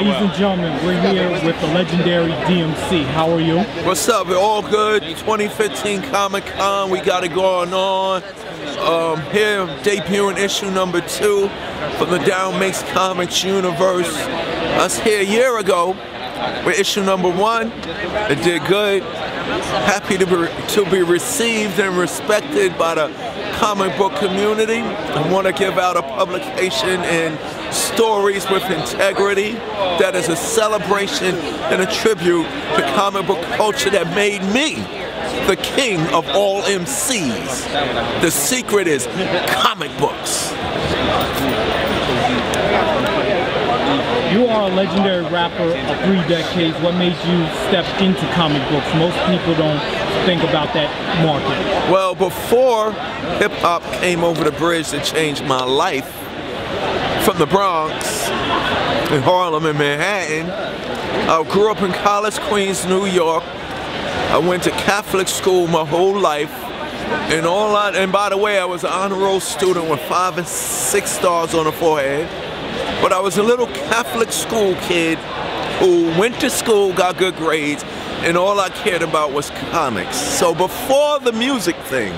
Ladies and gentlemen, we're here with the legendary D.M.C. How are you? What's up? We're all good. 2015 Comic-Con, we got it going on. Here, debuting issue number 2 from the D.M.C. Comics universe. Us here a year ago with issue number 1. It did good. Happy to be received and respected by the comic book community. I want to give out a publication in Stories with Integrity that is a celebration and a tribute to comic book culture that made me the king of all MCs. The secret is comic books. You are a legendary rapper of 3 decades. What made you step into comic books? Most people don't think about that market. Well, before hip-hop came over the bridge to change my life, from the Bronx, in Harlem and Manhattan, I grew up in College, Queens, New York. I went to Catholic school my whole life. And by the way, I was an honor roll student with 5 and 6 stars on the forehead. But I was a little Catholic school kid who went to school, got good grades, and all I cared about was comics. So before the music thing,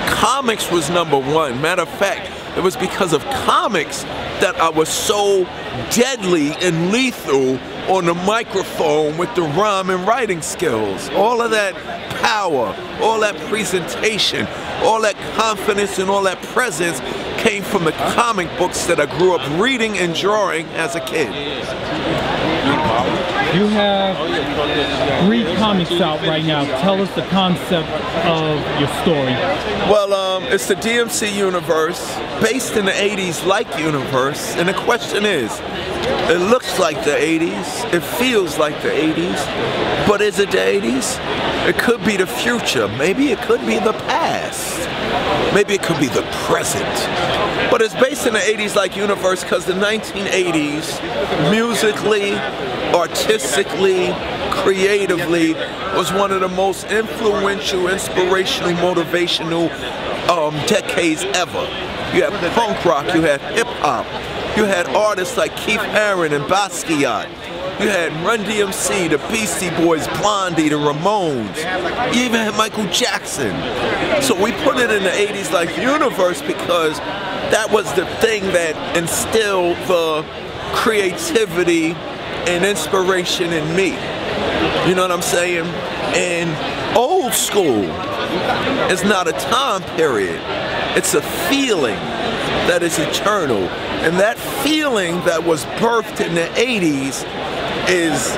comics was #1. Matter of fact, it was because of comics that I was so deadly and lethal on the microphone with the rhyme and writing skills. All of that power, all that presentation, all that confidence and all that presence came from the comic books that I grew up reading and drawing as a kid. You have 3 comics out right now. Tell us the concept of your story. Well, it's the D.M.C. universe, based in the 80s like universe, and the question is, it looks like the 80s, it feels like the 80s, but is it the 80s? It could be the future, maybe it could be the past, maybe it could be the present. But it's based in the 80s like universe because the 1980s, musically, artistically, creatively, was one of the most influential, inspirational, motivational decades ever. You had punk rock, you had hip hop, you had artists like Keith Haring and Basquiat. You had Run D.M.C, the Beastie Boys, Blondie, the Ramones. You even had Michael Jackson. So we put it in the 80s like universe because that was the thing that instilled the creativity and inspiration in me. You know what I'm saying? And old school is not a time period. It's a feeling that is eternal. And that feeling that was birthed in the 80s is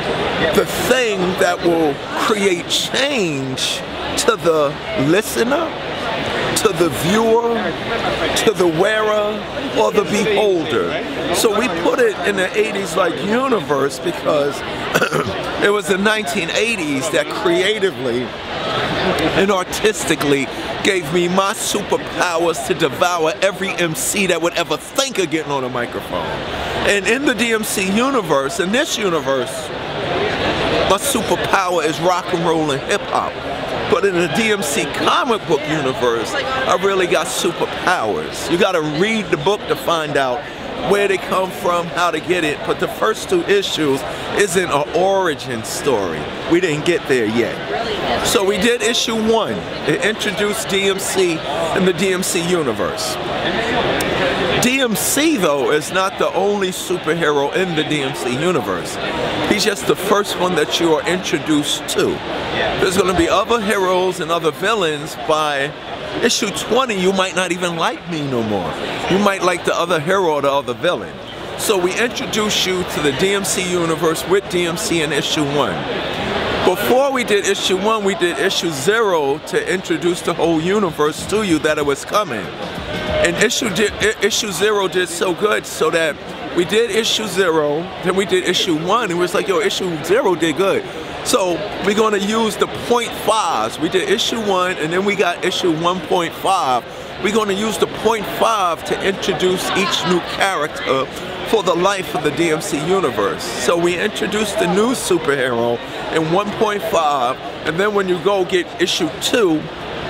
the thing that will create change to the listener, to the viewer, to the wearer, or the beholder. So we put it in the 80s like universe because it was the 1980s that creatively and artistically gave me my superpowers to devour every MC that would ever think of getting on a microphone. And in the D.M.C. universe, in this universe, my superpower is rock and roll and hip hop. But in the D.M.C. comic book universe, I really got superpowers. You gotta read the book to find out where they come from, how to get it. But the first 2 issues isn't an origin story. We didn't get there yet. So we did issue 1. It introduced D.M.C. in the D.M.C. universe. D.M.C. though is not the only superhero in the D.M.C. universe. He's just the first one that you are introduced to. There's going to be other heroes and other villains. By issue 20, you might not even like me no more. You might like the other hero or the other villain. So we introduce you to the D.M.C. universe with D.M.C. in issue 1. Before we did issue 1, we did issue 0 to introduce the whole universe to you that it was coming. And issue 0 did so good so that we did issue 0, then we did issue 1, and it was like, yo, issue 0 did good. So we're gonna use the 0.5s. We did issue 1, and then we got issue 1.5. We're gonna use the 0.5 to introduce each new character for the life of the D.M.C. universe. So we introduced the new superhero in 1.5, and then when you go get issue 2,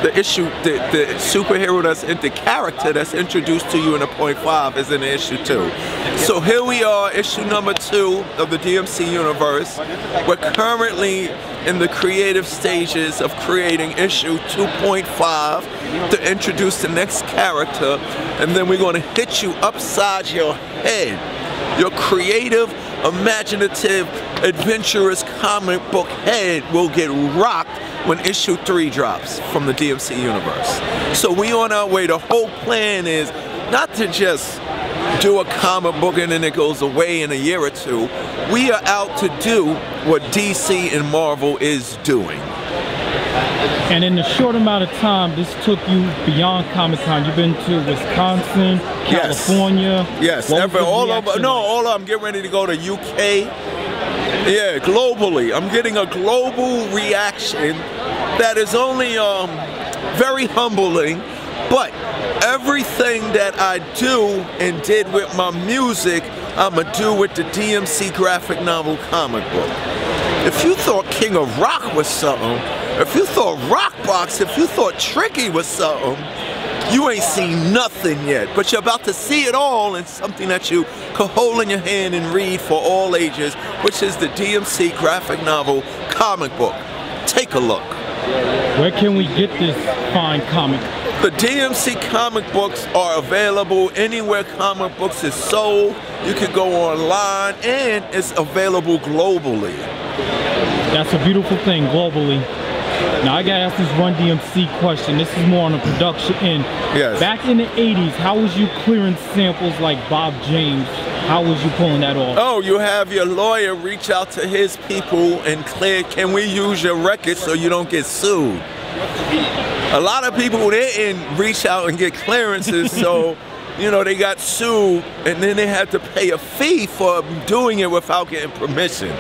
the issue, the superhero the character that's introduced to you in a .5 is in issue 2. So here we are, issue number 2 of the DMC universe. We're currently in the creative stages of creating issue 2.5 to introduce the next character, and then we're going to hit you upside your head. Your creative, imaginative, adventurous comic book head will get rocked when issue 3 drops from the DMC universe. So we on our way. The whole plan is not to just do a comic book and then it goes away in a year or two. We are out to do what DC and Marvel is doing. And in a short amount of time, this took you beyond Comic-Con. You've been to Wisconsin, California. Yes, all over. No, all of I'm getting ready to go to UK. Yeah, globally. I'm getting a global reaction that is only very humbling, but everything that I do and did with my music, I'ma do with the DMC graphic novel comic book. If you thought King of Rock was something, if you thought Rockbox, if you thought Tricky was something, you ain't seen nothing yet. But you're about to see it all in something that you could hold in your hand and read for all ages, which is the DMC graphic novel comic book. Take a look. Where can we get this fine comic? The DMC comic books are available anywhere comic books is sold. You can go online, and it's available globally. That's a beautiful thing, globally. Now I gotta ask this Run DMC question. This is more on the production end. Yes. Back in the 80s, how was you clearing samples like Bob James? How was you pulling that off? Oh, you have your lawyer reach out to his people and clear, can we use your record so you don't get sued? A lot of people didn't reach out and get clearances, so you know, they got sued, and then they had to pay a fee for doing it without getting permission.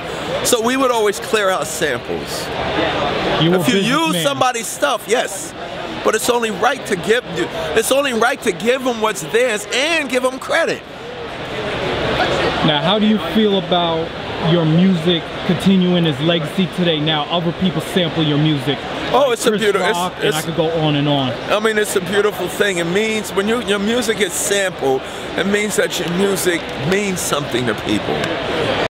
So we would always clear out samples. If you use somebody's stuff, yes, but it's only right to give them what's theirs and give them credit. Now, how do you feel about your music continuing its legacy today? Now, other people sample your music. Oh, it's a beautiful. And I could go on and on. I mean, it's a beautiful thing. It means when your music is sampled, it means that your music means something to people.